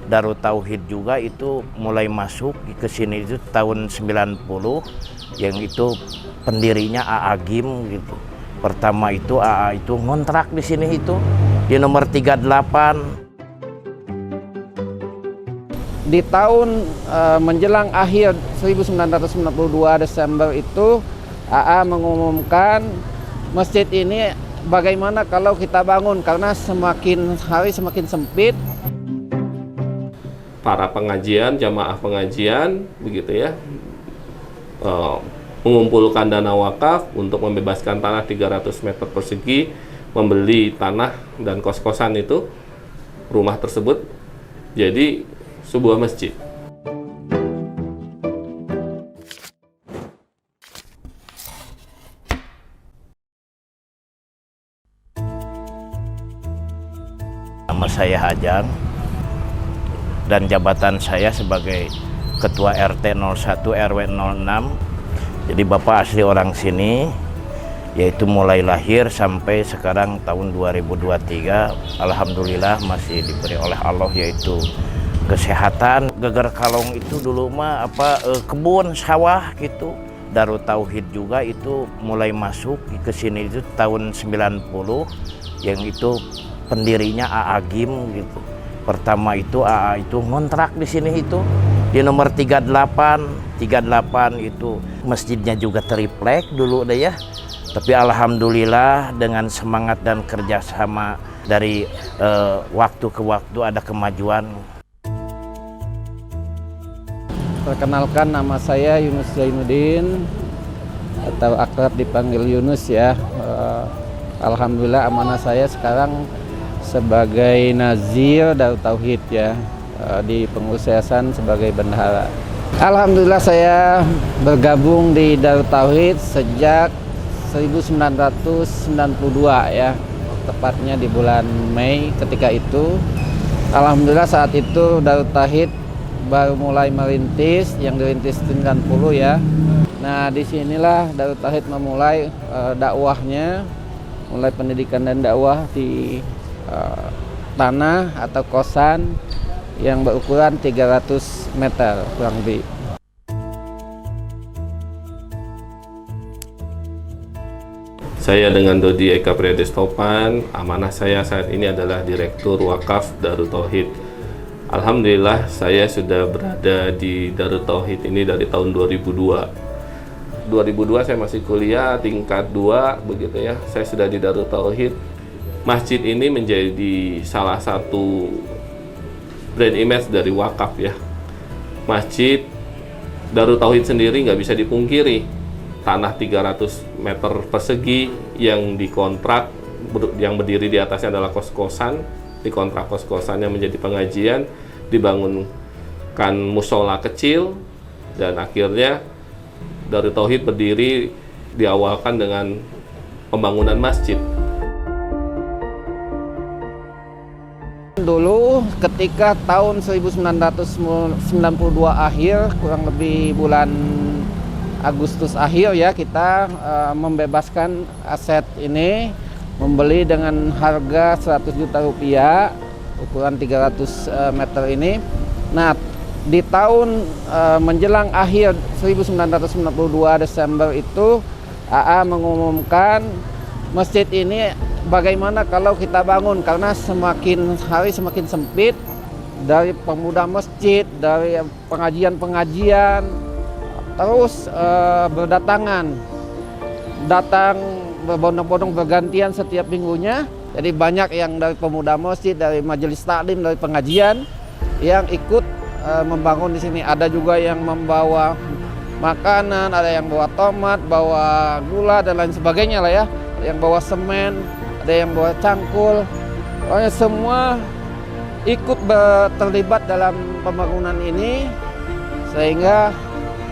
Darut Tauhid juga itu mulai masuk ke sini itu tahun 90, yang itu pendirinya AA Gim gitu. Pertama itu AA itu ngontrak di sini itu di nomor 38. Di tahun menjelang akhir 1992 Desember itu AA mengumumkan masjid ini bagaimana kalau kita bangun, karena semakin hari semakin sempit. Para pengajian, jamaah pengajian, begitu ya, mengumpulkan dana wakaf untuk membebaskan tanah 300 meter persegi, membeli tanah dan kos-kosan itu, rumah tersebut, jadi sebuah masjid. Nama saya Hajang dan jabatan saya sebagai Ketua RT 01 RW 06. Jadi Bapak asli orang sini, yaitu mulai lahir sampai sekarang tahun 2023. Alhamdulillah masih diberi oleh Allah yaitu kesehatan. Geger Kalong itu dulu mah kebun sawah gitu. Darut Tauhid juga itu mulai masuk ke sini itu tahun 90, yang itu pendirinya AA Gim gitu. Pertama itu AA itu ngontrak di sini itu di nomor 38 itu masjidnya juga triplek dulu deh ya. Tapi alhamdulillah dengan semangat dan kerjasama dari waktu ke waktu ada kemajuan. Perkenalkan, nama saya Yunus Zainuddin atau akrab dipanggil Yunus ya. Alhamdulillah amanah saya sekarang sebagai Nazir Darut Tauhid ya, di pengurus yayasan sebagai bendahara. Alhamdulillah saya bergabung di Darut Tauhid sejak 1992 ya, tepatnya di bulan Mei. Ketika itu alhamdulillah saat itu Darut Tauhid baru mulai merintis, yang dirintis 90 ya. Nah disinilah Darut Tauhid memulai dakwahnya, mulai pendidikan dan dakwah di tanah atau kosan yang berukuran 300 meter kurang lebih. Saya dengan Dodi Eka Priadestopan, amanah saya saat ini adalah Direktur Wakaf Darut Tauhid. Alhamdulillah saya sudah berada di Darut Tauhid ini dari tahun 2002. 2002 saya masih kuliah tingkat 2 begitu ya. Saya sudah di Darut Tauhid. Masjid ini menjadi salah satu brand image dari wakaf ya. Masjid Darut Tauhid sendiri nggak bisa dipungkiri, tanah 300 meter persegi yang dikontrak, yang berdiri di atasnya adalah kos-kosan, dikontrak kos-kosannya menjadi pengajian, dibangunkan musola kecil, dan akhirnya Darut Tauhid berdiri diawalkan dengan pembangunan masjid. Dulu ketika tahun 1992 akhir, kurang lebih bulan Agustus akhir ya, kita membebaskan aset ini, membeli dengan harga 100 juta rupiah, ukuran 300 meter ini. Nah di tahun menjelang akhir 1992 Desember itu AA mengumumkan masjid ini bagaimana kalau kita bangun, karena semakin hari semakin sempit. Dari pemuda masjid, dari pengajian-pengajian terus berdatangan, datang berbondong-bondong bergantian setiap minggunya. Jadi banyak yang dari pemuda masjid, dari majelis taklim, dari pengajian yang ikut membangun di sini. Ada juga yang membawa makanan, ada yang bawa tomat, bawa gula dan lain sebagainya lah ya. Ada yang bawa semen, ada yang bawa cangkul. Pokoknya semua ikut terlibat dalam pembangunan ini, sehingga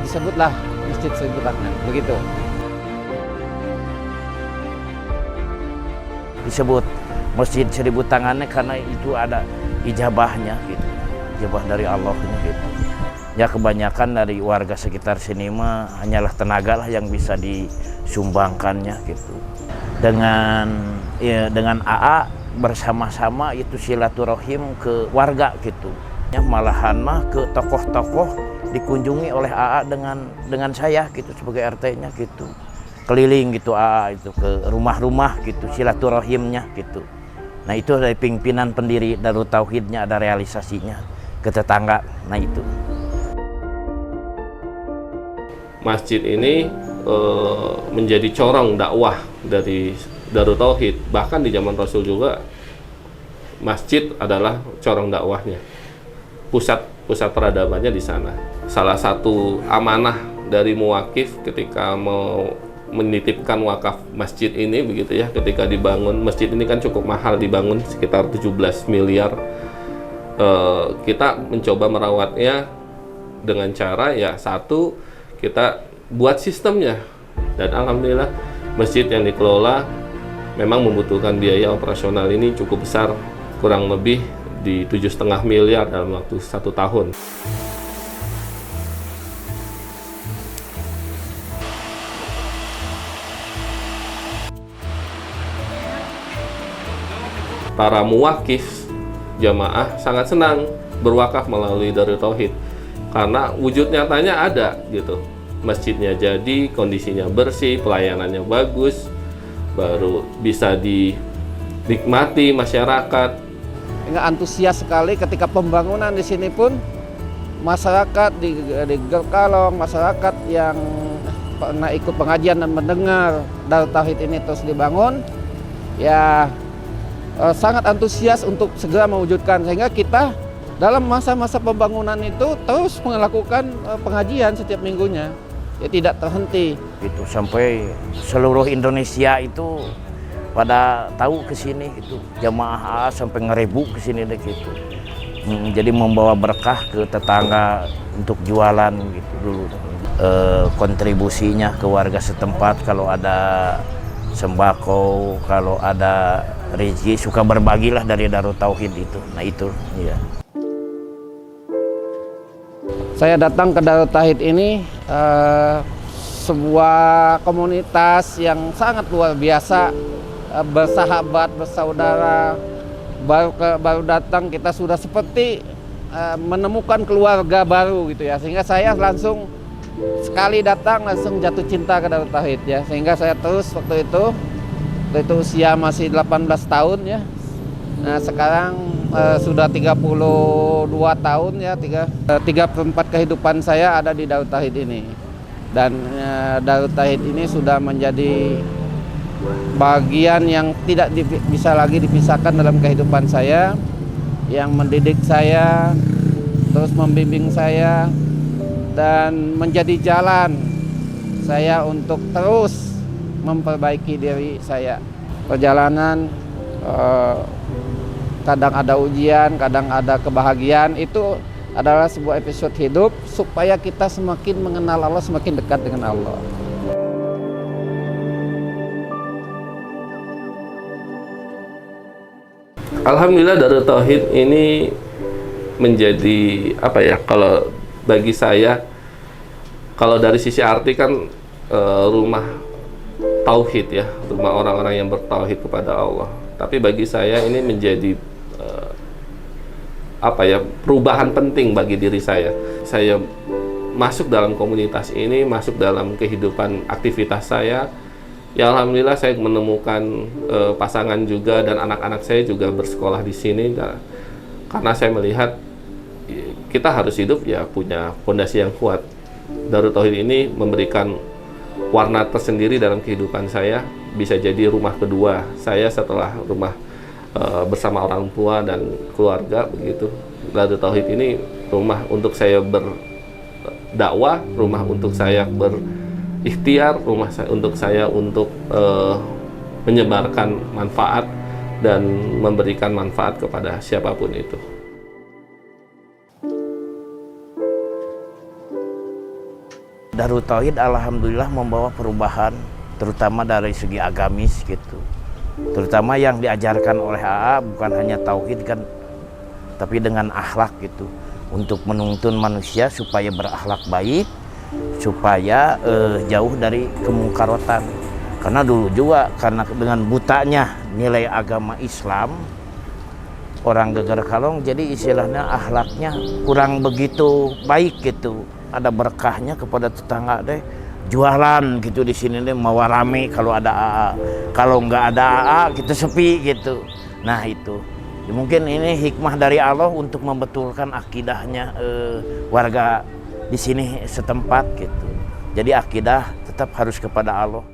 disebutlah Masjid Seribu Tangan, begitu. Disebut Masjid Seribu Tangannya karena itu ada ijabahnya gitu, ijabah dari Allah gitu. Ya kebanyakan dari warga sekitar sini mah hanyalah tenaga lah yang bisa disumbangkannya gitu. Dengan AA bersama-sama itu silaturahim ke warga gitu. Malahan mah ke tokoh-tokoh dikunjungi oleh AA dengan saya gitu sebagai RT-nya gitu. Keliling gitu AA itu ke rumah-rumah gitu, silaturahimnya gitu. Nah itu dari pimpinan pendiri Darut Tauhidnya ada realisasinya ke tetangga. Nah itu. Masjid ini menjadi corong dakwah dari Darut Tauhid. Bahkan di zaman Rasul juga masjid adalah corong dakwahnya. Pusat peradabannya di sana. Salah satu amanah dari muwakif ketika mau menitipkan wakaf masjid ini begitu ya, ketika dibangun masjid ini kan cukup mahal dibangun sekitar 17 miliar. Kita mencoba merawatnya dengan cara ya satu kita buat sistemnya, dan alhamdulillah masjid yang dikelola memang membutuhkan biaya operasional ini cukup besar, kurang lebih di 7,5 miliar dalam waktu 1 tahun. Para muwakif jamaah sangat senang berwakaf melalui Darut Tauhid karena wujud nyatanya ada gitu. Masjidnya jadi, kondisinya bersih, pelayanannya bagus, baru bisa dinikmati masyarakat. Hingga antusias sekali ketika pembangunan di sini pun masyarakat di Gerkalong, masyarakat yang pernah ikut pengajian dan mendengar Darut Tauhid ini terus dibangun, ya sangat antusias untuk segera mewujudkan, sehingga kita dalam masa-masa pembangunan itu terus melakukan pengajian setiap minggunya, ya tidak terhenti. Itu sampai seluruh Indonesia itu pada tahu ke sini itu jamaah sampai ngeribu ke sini deh gitu. Jadi membawa berkah ke tetangga untuk jualan gitu dulu. Kontribusinya ke warga setempat kalau ada sembako, kalau ada rezeki suka berbagilah dari Darut Tauhid itu. Nah itu ya. Saya datang ke Darut Tauhid ini sebuah komunitas yang sangat luar biasa, bersahabat, bersaudara. Baru datang kita sudah seperti menemukan keluarga baru gitu ya, sehingga saya langsung sekali datang langsung jatuh cinta ke Darut Tauhid ya, sehingga saya terus waktu itu usia masih 18 tahun ya. Nah sekarang sudah 32 tahun ya, 3/4 kehidupan saya ada di Darut Tauhid ini, dan Darut Tauhid ini sudah menjadi bagian yang tidak bisa lagi dipisahkan dalam kehidupan saya, yang mendidik saya, terus membimbing saya, dan menjadi jalan saya untuk terus memperbaiki diri saya. Perjalanan kadang ada ujian, kadang ada kebahagiaan, itu adalah sebuah episode hidup supaya kita semakin mengenal Allah, semakin dekat dengan Allah. Alhamdulillah Darut Tauhid ini menjadi apa ya, kalau bagi saya, kalau dari sisi arti kan rumah tauhid ya, rumah orang-orang yang bertauhid kepada Allah. Tapi bagi saya ini menjadi apa ya, perubahan penting bagi diri saya. Saya masuk dalam komunitas ini, masuk dalam kehidupan aktivitas saya. Ya alhamdulillah saya menemukan pasangan juga, dan anak-anak saya juga bersekolah di sini. Karena saya melihat kita harus hidup ya punya fondasi yang kuat. Darut Tauhid ini memberikan warna tersendiri dalam kehidupan saya. Bisa jadi rumah kedua saya setelah rumah bersama orang tua dan keluarga begitu. Darut Tauhid ini rumah untuk saya berdakwah, rumah untuk saya berikhtiar, rumah untuk saya untuk menyebarkan manfaat dan memberikan manfaat kepada siapapun itu. Darut Tauhid alhamdulillah membawa perubahan, terutama dari segi agamis gitu. Terutama yang diajarkan oleh AA bukan hanya tauhid kan, tapi dengan akhlak gitu, untuk menuntun manusia supaya berakhlak baik, supaya jauh dari kemungkarotan. Karena dulu juga karena dengan butanya nilai agama Islam, orang Geger Kalong, jadi istilahnya akhlaknya kurang begitu baik gitu. Ada berkahnya kepada tetangga deh, jualan gitu di sini deh, mau rame kalau ada AA. Kalau nggak ada AA kita sepi gitu. Nah itu mungkin ini hikmah dari Allah untuk membetulkan akidahnya warga di sini setempat gitu. Jadi akidah tetap harus kepada Allah.